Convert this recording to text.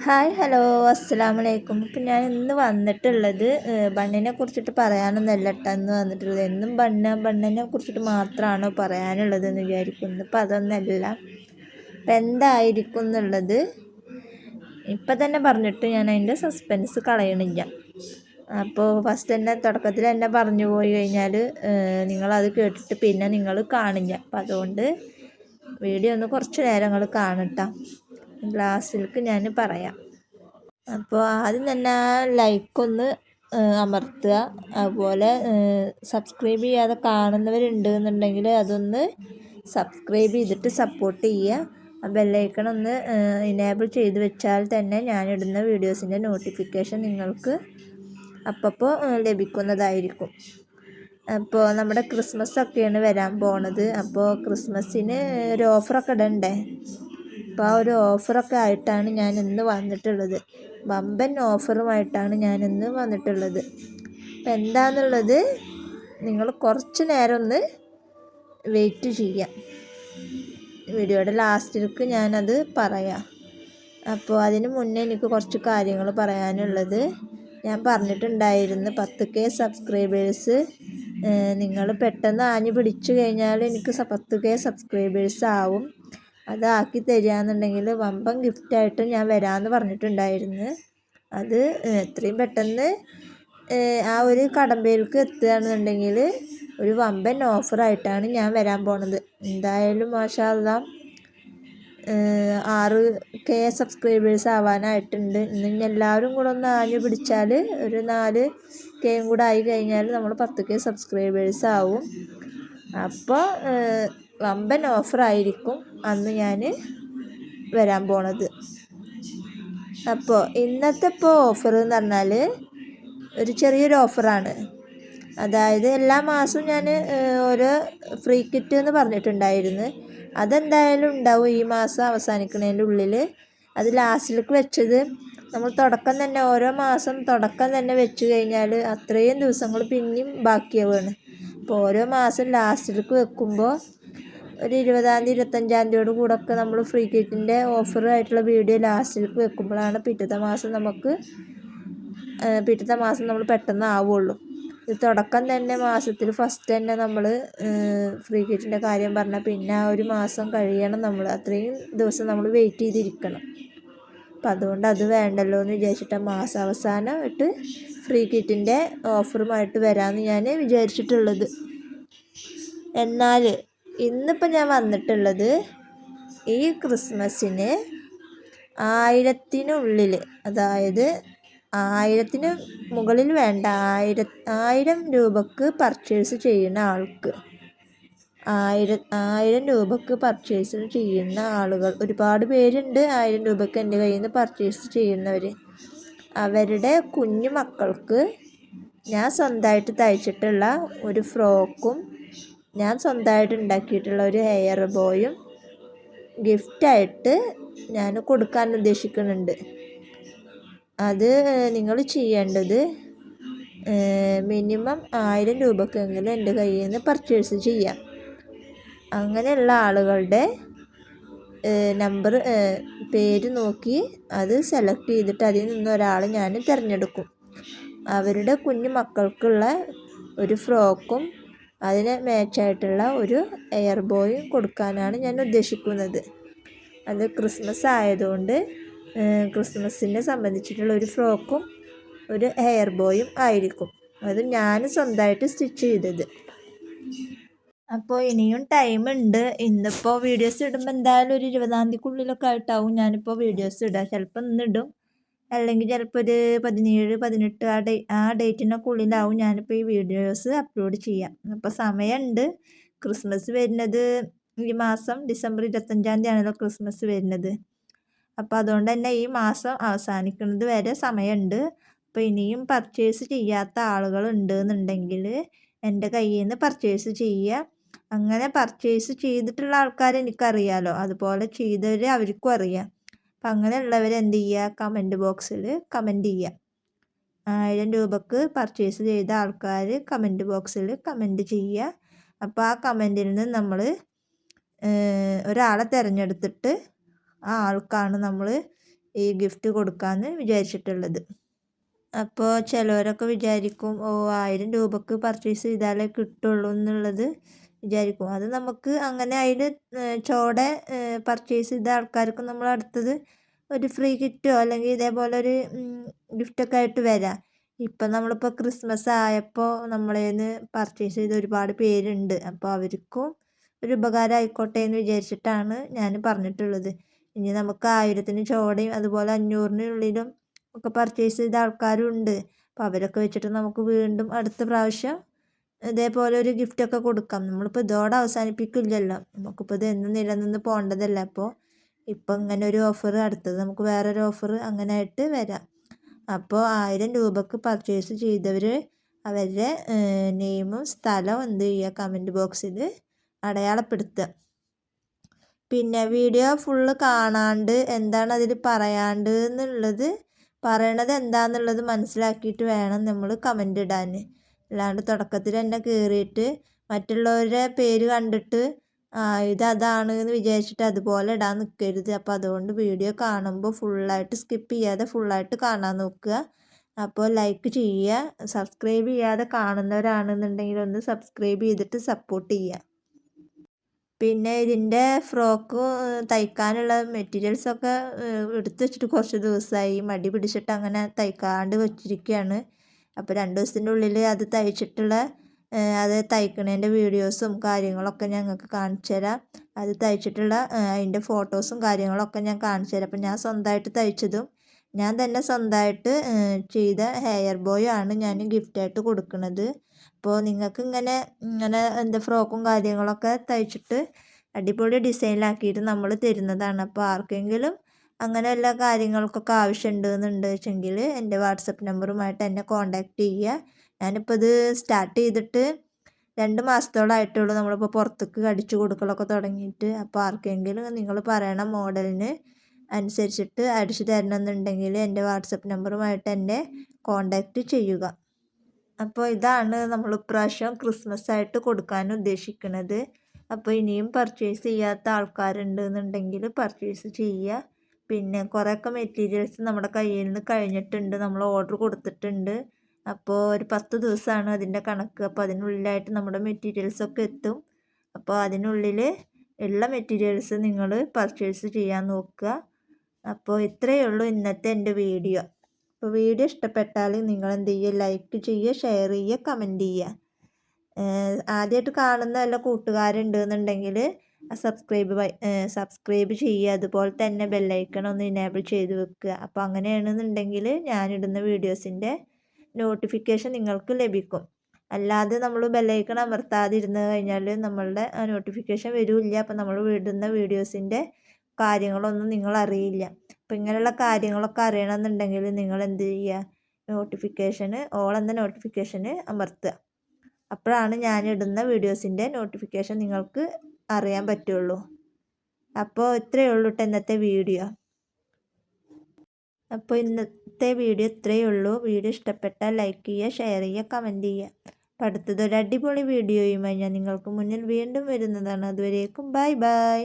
Hi hello അസ്സലാമലൈക്കും. ഇപ്പം ഞാൻ ഇന്ന് വന്നിട്ടുള്ളത് ബണ്ണിനെ കുറിച്ചിട്ട് പറയാനൊന്നല്ല കേട്ടോ ഇന്ന് വന്നിട്ടുള്ളത്. എന്നും ബണ്ണിനെ കുറിച്ചിട്ട് മാത്രമാണോ പറയാനുള്ളത് എന്ന് വിചാരിക്കുന്നു. ഇപ്പം അതൊന്നല്ല. ഇപ്പം എന്തായിരിക്കും എന്നുള്ളത് ഇപ്പം തന്നെ പറഞ്ഞിട്ട് ഞാൻ അതിൻ്റെ സസ്പെൻസ് കളയണില്ല. അപ്പോൾ ഫസ്റ്റ് തന്നെ തുടക്കത്തിൽ തന്നെ പറഞ്ഞു പോയി കഴിഞ്ഞാൽ നിങ്ങളത് കേട്ടിട്ട് പിന്നെ നിങ്ങൾ കാണില്ല. അപ്പം അതുകൊണ്ട് വീഡിയോ ഒന്ന് കുറച്ച് നേരം നിങ്ങൾ കാണട്ടോ. ലാസ്റ്റിലേക്ക് ഞാൻ പറയാം. അപ്പോൾ ആദ്യം തന്നെ ലൈക്കൊന്ന് അമർത്തുക. അതുപോലെ സബ്സ്ക്രൈബ് ചെയ്യാതെ കാണുന്നവരുണ്ട് എന്നുണ്ടെങ്കിൽ അതൊന്ന് സബ്സ്ക്രൈബ് ചെയ്തിട്ട് സപ്പോർട്ട് ചെയ്യുക. ആ ബെല്ലൈക്കൺ ഒന്ന് ഇനേബിൾ ചെയ്ത് വെച്ചാൽ തന്നെ ഞാനിടുന്ന വീഡിയോസിൻ്റെ നോട്ടിഫിക്കേഷൻ നിങ്ങൾക്ക് അപ്പോൾ ലഭിക്കുന്നതായിരിക്കും. അപ്പോൾ നമ്മുടെ ക്രിസ്മസ് ഒക്കെയാണ് വരാൻ പോണത്. അപ്പോൾ ക്രിസ്മസിന് ഒരു ഓഫറൊക്കെ ഇടണ്ടേ. അപ്പോൾ ആ ഒരു ഓഫറൊക്കെ ആയിട്ടാണ് ഞാൻ ഇന്ന് വന്നിട്ടുള്ളത്. വമ്പൻ ഓഫറുമായിട്ടാണ് ഞാൻ ഇന്ന് വന്നിട്ടുള്ളത്. അപ്പം എന്താണെന്നുള്ളത് നിങ്ങൾ കുറച്ച് നേരം ഒന്ന് വെയിറ്റ് ചെയ്യാം. വീഡിയോയുടെ ലാസ്റ്റിലേക്ക് ഞാനത് പറയാം. അപ്പോൾ അതിന് മുന്നേ എനിക്ക് കുറച്ച് കാര്യങ്ങൾ പറയാനുള്ളത്. ഞാൻ പറഞ്ഞിട്ടുണ്ടായിരുന്നു 10K സബ്സ്ക്രൈബേഴ്സ് നിങ്ങൾ പെട്ടെന്ന് ആഞ്ഞു പിടിച്ചു കഴിഞ്ഞാൽ എനിക്ക് 10K സബ്സ്ക്രൈബേഴ്സ് ആവും. അതാക്കി തരികയെന്നുണ്ടെങ്കിൽ വമ്പൻ ഗിഫ്റ്റായിട്ട് ഞാൻ വരാമെന്ന് പറഞ്ഞിട്ടുണ്ടായിരുന്നു. അത് എത്രയും പെട്ടെന്ന് ആ ഒരു കടമ്പയിലേക്ക് എത്തുകയാണെന്നുണ്ടെങ്കിൽ ഒരു വമ്പൻ ഓഫറായിട്ടാണ് ഞാൻ വരാൻ പോണത്. എന്തായാലും മാഷാ അല്ലാഹ് 6K സബ്സ്ക്രൈബേഴ്സ് ആവാനായിട്ടുണ്ട്. ഇന്ന് എല്ലാവരും കൂടെ ഒന്ന് ആഞ്ഞു പിടിച്ചാൽ ഒരു 4K കൂടെ ആയി കഴിഞ്ഞാൽ നമ്മൾ 10K സബ്സ്ക്രൈബേഴ്സ് ആവും. അപ്പോൾ വമ്പൻ ഓഫറായിരിക്കും അന്ന് ഞാൻ വരാൻ പോണത്. അപ്പോൾ ഇന്നത്തെ ഓഫർ എന്ന് പറഞ്ഞാൽ ഒരു ചെറിയൊരു ഓഫറാണ്. അതായത് എല്ലാ മാസവും ഞാൻ ഓരോ ഫ്രീ കിറ്റ് എന്ന് പറഞ്ഞിട്ടുണ്ടായിരുന്നു. അതെന്തായാലും ഉണ്ടാവും ഈ മാസം അവസാനിക്കുന്നതിൻ്റെ ഉള്ളിൽ. അത് ലാസ്റ്റിലേക്ക് വെച്ചത് നമ്മൾ തുടക്കം തന്നെ ഓരോ മാസം തുടക്കം തന്നെ വെച്ച് കഴിഞ്ഞാൽ അത്രയും ദിവസങ്ങൾ പിന്നെയും ബാക്കിയാവുകയാണ്. അപ്പോൾ ഓരോ മാസം ലാസ്റ്റിലേക്ക് വെക്കുമ്പോൾ ഒരു 20-ാം തീയതി 25-ാം തീയതിയോട് കൂടെയൊക്കെ നമ്മൾ ഫ്രീ കിറ്റിൻ്റെ ഓഫറായിട്ടുള്ള വീഡിയോ ലാസ്റ്റിലേക്ക് വെക്കുമ്പോഴാണ് പിറ്റത്തെ മാസം നമ്മൾ പെട്ടെന്ന് ആവുള്ളൂ. ഇത് തുടക്കം തന്നെ മാസത്തിൽ ഫസ്റ്റ് തന്നെ നമ്മൾ ഫ്രീ കിറ്റിൻ്റെ കാര്യം പറഞ്ഞാൽ പിന്നെ ആ ഒരു മാസം കഴിയണം. നമ്മൾ അത്രയും ദിവസം നമ്മൾ വെയിറ്റ് ചെയ്തിരിക്കണം. അപ്പം അതുകൊണ്ട് അത് വേണ്ടല്ലോ എന്ന് വിചാരിച്ചിട്ടാണ് മാസാവസാനമായിട്ട് ഫ്രീ കിറ്റിൻ്റെ ഓഫറുമായിട്ട് വരാമെന്ന് ഞാൻ വിചാരിച്ചിട്ടുള്ളത്. എന്നാൽ ഇന്നിപ്പോൾ ഞാൻ വന്നിട്ടുള്ളത് ഈ ക്രിസ്മസിന് 1000-നുള്ളിൽ, അതായത് 1000-ന് മുകളിൽ വേണ്ട, 1000 രൂപക്ക് പർച്ചേസ് ചെയ്യുന്ന ആൾക്ക്, 1000 രൂപക്ക് പർച്ചേസ് ചെയ്യുന്ന ആളുകൾ ഒരുപാട് പേരുണ്ട്. 1000 രൂപക്ക് എൻ്റെ കയ്യിൽ നിന്ന് പർച്ചേസ് ചെയ്യുന്നവർ, അവരുടെ കുഞ്ഞു മക്കൾക്ക് ഞാൻ സ്വന്തമായിട്ട് തയ്ച്ചിട്ടുള്ള ഒരു ഫ്രോക്കും ഞാൻ സ്വന്തമായിട്ട് ഉണ്ടാക്കിയിട്ടുള്ള ഒരു ഹെയർ ബോയും ഗിഫ്റ്റായിട്ട് ഞാൻ കൊടുക്കാൻ ഉദ്ദേശിക്കുന്നുണ്ട്. അത് നിങ്ങൾ ചെയ്യേണ്ടത് മിനിമം 1000 രൂപക്കെങ്കിലും എൻ്റെ കയ്യിൽ നിന്ന് പർച്ചേസ് ചെയ്യാം. അങ്ങനെയുള്ള ആളുകളുടെ നമ്പർ പേര് നോക്കി അത് സെലക്ട് ചെയ്തിട്ട് അതിൽ നിന്ന് ഒരാൾ ഞാൻ തിരഞ്ഞെടുക്കും. അവരുടെ കുഞ്ഞു മക്കൾക്കുള്ള ഒരു ഫ്രോക്കും അതിന് മാച്ചായിട്ടുള്ള ഒരു ഹെയർ ബോയും കൊടുക്കാനാണ് ഞാൻ ഉദ്ദേശിക്കുന്നത്. അത് ക്രിസ്മസ് ആയതുകൊണ്ട് ക്രിസ്മസിനെ സംബന്ധിച്ചിട്ടുള്ള ഒരു ഫ്രോക്കും ഒരു ഹെയർ ബോയും ആയിരിക്കും. അത് ഞാൻ സ്വന്തമായിട്ട് സ്റ്റിച്ച് ചെയ്തത്. അപ്പോൾ ഇനിയും ടൈമുണ്ട്. ഇന്നിപ്പോൾ വീഡിയോസ് ഇടുമ്പോൾ എന്തായാലും ഒരു 20-ാം തീയതിക്കുള്ളിലൊക്കെ ആയിട്ടാവും ഞാനിപ്പോൾ വീഡിയോസ് ഇടുക. ചിലപ്പോൾ ഇന്നിടും, അല്ലെങ്കിൽ ചിലപ്പോൾ ഒരു 17, 18 ആ ഡേറ്റിനൊക്കെ ഉള്ളിലാവും ഞാനിപ്പോൾ ഈ വീഡിയോസ് അപ്ലോഡ് ചെയ്യാം. അപ്പോൾ സമയമുണ്ട്. ക്രിസ്മസ് വരുന്നത് ഈ മാസം ഡിസംബർ 25-ാം തീയതിയാണല്ലോ ക്രിസ്മസ് വരുന്നത്. അപ്പോൾ അതുകൊണ്ട് തന്നെ ഈ മാസം അവസാനിക്കുന്നത് വരെ സമയമുണ്ട്. അപ്പോൾ ഇനിയും പർച്ചേസ് ചെയ്യാത്ത ആളുകളുണ്ട് എന്നുണ്ടെങ്കിൽ എൻ്റെ കയ്യിൽ നിന്ന് പർച്ചേസ് ചെയ്യുക. അങ്ങനെ പർച്ചേസ് ചെയ്തിട്ടുള്ള ആൾക്കാരെ എനിക്കറിയാമല്ലോ, അതുപോലെ ചെയ്തവർ അവർക്കും അറിയാം. അപ്പം അങ്ങനെയുള്ളവർ എന്ത് ചെയ്യുക, കമൻറ്റ് ബോക്സിൽ കമൻറ്റ് ചെയ്യുക. 1000 രൂപക്ക് പർച്ചേസ് ചെയ്ത ആൾക്കാർ കമൻറ്റ് ബോക്സിൽ കമൻറ്റ് ചെയ്യുക. അപ്പോൾ ആ കമൻറ്റിൽ നിന്ന് നമ്മൾ ഒരാളെ തിരഞ്ഞെടുത്തിട്ട് ആ ആൾക്കാണ് നമ്മൾ ഈ ഗിഫ്റ്റ് കൊടുക്കാമെന്ന് വിചാരിച്ചിട്ടുള്ളത്. അപ്പോൾ ചിലവരൊക്കെ വിചാരിക്കും 1000 രൂപക്ക് പർച്ചേസ് ചെയ്താലേ കിട്ടുള്ളൂ എന്നുള്ളത് വിചാരിക്കും. അത് നമുക്ക് അങ്ങനെ അതിൽ ചോടെ പർച്ചേസ് ചെയ്ത ആൾക്കാർക്ക് നമ്മൾ അടുത്തത് ഒരു ഫ്രീ കിറ്റോ അല്ലെങ്കിൽ ഇതേപോലെ ഒരു ഗിഫ്റ്റൊക്കെ ആയിട്ട് വരാം. ഇപ്പം നമ്മളിപ്പോൾ ക്രിസ്മസ് ആയപ്പോൾ നമ്മളേന്ന് പർച്ചേസ് ചെയ്ത ഒരുപാട് പേരുണ്ട്. അപ്പോൾ അവർക്കും ഒരു ഉപകാരം ആയിക്കോട്ടെ എന്ന് വിചാരിച്ചിട്ടാണ് ഞാൻ പറഞ്ഞിട്ടുള്ളത്. ഇനി നമുക്ക് 1000-ന് ചോടയും അതുപോലെ 500-നുള്ളിലും ഒക്കെ പർച്ചേസ് ചെയ്ത ആൾക്കാരും ഉണ്ട്. അപ്പോൾ അവരൊക്കെ വെച്ചിട്ട് നമുക്ക് വീണ്ടും അടുത്ത പ്രാവശ്യം ഇതേപോലെ ഒരു ഗിഫ്റ്റൊക്കെ കൊടുക്കാം. നമ്മളിപ്പോൾ ഇതോടെ അവസാനിപ്പിക്കില്ലല്ലോ, നമുക്കിപ്പോൾ ഇത് എന്നും നിലനിന്ന് പോകേണ്ടതല്ല. അപ്പോൾ ഇപ്പം ഇങ്ങനെ ഒരു ഓഫർ, അടുത്തത് നമുക്ക് വേറൊരു ഓഫർ അങ്ങനെ ആയിട്ട് വരാം. അപ്പോൾ 1000 രൂപക്ക് പർച്ചേസ് ചെയ്തവർ അവരുടെ നെയിമും സ്ഥലവും എന്ത് ചെയ്യുക, കമൻറ്റ് ബോക്സിൽ അടയാളപ്പെടുത്തുക. പിന്നെ വീഡിയോ ഫുള്ള് കാണാണ്ട് എന്താണ് അതിൽ പറയാണ്ട് എന്നുള്ളത്, പറയണത് എന്താണെന്നുള്ളത് മനസ്സിലാക്കിയിട്ട് വേണം നമ്മൾ കമൻ്റ് ഇടാൻ. അല്ലാണ്ട് തുടക്കത്തിൽ തന്നെ കയറിയിട്ട് മറ്റുള്ളവരുടെ പേര് കണ്ടിട്ട് ഇതാണ് എന്ന് വിചാരിച്ചിട്ട് അതുപോലെ ഇടാൻ നിൽക്കരുത്. അപ്പോൾ അതുകൊണ്ട് വീഡിയോ കാണുമ്പോൾ ഫുള്ളായിട്ട് സ്കിപ്പ് ചെയ്യാതെ ഫുള്ളായിട്ട് കാണാൻ നോക്കുക. അപ്പോൾ ലൈക്ക് ചെയ്യുക. സബ്സ്ക്രൈബ് ചെയ്യാതെ കാണുന്നവരാണെന്നുണ്ടെങ്കിൽ ഒന്ന് സബ്സ്ക്രൈബ് ചെയ്തിട്ട് സപ്പോർട്ട് ചെയ്യുക. പിന്നെ ഇതിൻ്റെ ഫ്രോക്ക് തയ്ക്കാനുള്ള മെറ്റീരിയൽസൊക്കെ എടുത്ത് വെച്ചിട്ട് കുറച്ച് ദിവസമായി, മടി പിടിച്ചിട്ട് അങ്ങനെ തയ്ക്കാണ്ട് വെച്ചിരിക്കുകയാണ്. അപ്പോൾ 2 ദിവസത്തിൻ്റെ ഉള്ളിൽ അത് തയ്ച്ചിട്ടുള്ള അത് തയ്ക്കണേൻ്റെ വീഡിയോസും കാര്യങ്ങളൊക്കെ ഞങ്ങൾക്ക് കാണിച്ചു തരാം. അത് തയ്ച്ചിട്ടുള്ള അതിൻ്റെ ഫോട്ടോസും കാര്യങ്ങളൊക്കെ ഞാൻ കാണിച്ചു തരാം. അപ്പോൾ ഞാൻ സ്വന്തമായിട്ട് തയ്ച്ചതും ഞാൻ തന്നെ സ്വന്തമായിട്ട് ചെയ്ത ഹെയർ ബോയ് ആണ് ഞാൻ ഗിഫ്റ്റായിട്ട് കൊടുക്കുന്നത്. അപ്പോൾ നിങ്ങൾക്ക് ഇങ്ങനെ എന്താ ഫ്രോക്കും കാര്യങ്ങളൊക്കെ തയ്ച്ചിട്ട് അടിപൊളി ഡിസൈനിലാക്കിയിട്ട് നമ്മൾ തരുന്നതാണ്. അപ്പോൾ ആർക്കെങ്കിലും അങ്ങനെ എല്ലാ കാര്യങ്ങൾക്കൊക്കെ ആവശ്യമുണ്ടെന്നുണ്ട് വെച്ചെങ്കിൽ എൻ്റെ വാട്സപ്പ് നമ്പറുമായിട്ട് എന്നെ കോൺടാക്റ്റ് ചെയ്യുക. ഞാനിപ്പോൾ ഇത് സ്റ്റാർട്ട് ചെയ്തിട്ട് 2 മാസത്തോളമായിട്ടുള്ളൂ. നമ്മളിപ്പോൾ പുറത്തേക്ക് അടിച്ചു കൊടുക്കലൊക്കെ തുടങ്ങിയിട്ട്. അപ്പോൾ ആർക്കെങ്കിലും നിങ്ങൾ പറയണ മോഡലിന് അനുസരിച്ചിട്ട് അടിച്ചു തരണമെന്നുണ്ടെങ്കിൽ എൻ്റെ വാട്സപ്പ് നമ്പറുമായിട്ട് എന്നെ കോൺടാക്റ്റ് ചെയ്യുക. അപ്പോൾ ഇതാണ് നമ്മൾ ഇപ്രാവശ്യം ക്രിസ്മസ് ആയിട്ട് കൊടുക്കാൻ ഉദ്ദേശിക്കുന്നത്. അപ്പോൾ ഇനിയും പർച്ചേസ് ചെയ്യാത്ത ആൾക്കാരുണ്ടെന്നുണ്ടെങ്കിൽ പർച്ചേസ് ചെയ്യുക. പിന്നെ കുറേയൊക്കെ മെറ്റീരിയൽസ് നമ്മുടെ കയ്യിൽ നിന്ന് കഴിഞ്ഞിട്ടുണ്ട്, നമ്മൾ ഓർഡർ കൊടുത്തിട്ടുണ്ട്. അപ്പോൾ ഒരു 10 ദിവസമാണ് അതിൻ്റെ കണക്ക്. അപ്പോൾ അതിനുള്ളിലായിട്ട് നമ്മുടെ മെറ്റീരിയൽസൊക്കെ എത്തും. അപ്പോൾ അതിനുള്ളിൽ ഉള്ള മെറ്റീരിയൽസ് നിങ്ങൾ പർച്ചേസ് ചെയ്യാൻ നോക്കുക. അപ്പോൾ ഇത്രയേ ഉള്ളൂ ഇന്നത്തെ എൻ്റെ വീഡിയോ. അപ്പോൾ വീഡിയോ ഇഷ്ടപ്പെട്ടാൽ നിങ്ങൾ എന്ത് ചെയ്യുക, ലൈക്ക് ചെയ്യുക, ഷെയർ ചെയ്യുക, കമൻറ്റ് ചെയ്യുക. ആദ്യമായിട്ട് കാണുന്ന വല്ല കൂട്ടുകാരുണ്ടെന്നുണ്ടെങ്കിൽ സബ്സ്ക്രൈബ് ചെയ്യുക. അതുപോലെ തന്നെ ബെല്ലൈക്കൺ ഒന്ന് ഇനേബിൾ ചെയ്ത് വെക്കുക. അപ്പോൾ അങ്ങനെയാണെന്നുണ്ടെങ്കിൽ ഞാനിടുന്ന വീഡിയോസിൻ്റെ നോട്ടിഫിക്കേഷൻ നിങ്ങൾക്ക് ലഭിക്കും. അല്ലാതെ നമ്മൾ ബെല്ലൈക്കൺ അമർത്താതിരുന്ന് കഴിഞ്ഞാൽ നമ്മളുടെ നോട്ടിഫിക്കേഷൻ വരില്ല. അപ്പോൾ നമ്മൾ ഇടുന്ന വീഡിയോസിൻ്റെ കാര്യങ്ങളൊന്നും നിങ്ങൾ അറിയില്ല. അപ്പോൾ ഇങ്ങനെയുള്ള കാര്യങ്ങളൊക്കെ അറിയണമെന്നുണ്ടെങ്കിൽ നിങ്ങൾ എന്ത് ചെയ്യുക, ഓൾ എന്ന നോട്ടിഫിക്കേഷന് അമർത്തുക. അപ്പോഴാണ് ഞാനിടുന്ന വീഡിയോസിൻ്റെ നോട്ടിഫിക്കേഷൻ നിങ്ങൾക്ക് അറിയാൻ പറ്റുള്ളൂ. അപ്പോൾ ഇത്രയേ ഉള്ളൂ ഇന്നത്തെ വീഡിയോ. അപ്പോൾ ഇന്നത്തെ വീഡിയോ ഇത്രയേ ഉള്ളൂ. വീഡിയോ ഇഷ്ടപ്പെട്ടാൽ ലൈക്ക് ചെയ്യുക, ഷെയർ ചെയ്യുക, കമൻറ്റ് ചെയ്യുക. അപ്പോൾ അടുത്തതൊരു അടിപൊളി വീഡിയോയുമായി ഞാൻ നിങ്ങൾക്ക് മുന്നിൽ വീണ്ടും വരുന്നതാണ്. അതുവരേക്കും ബൈ ബൈ.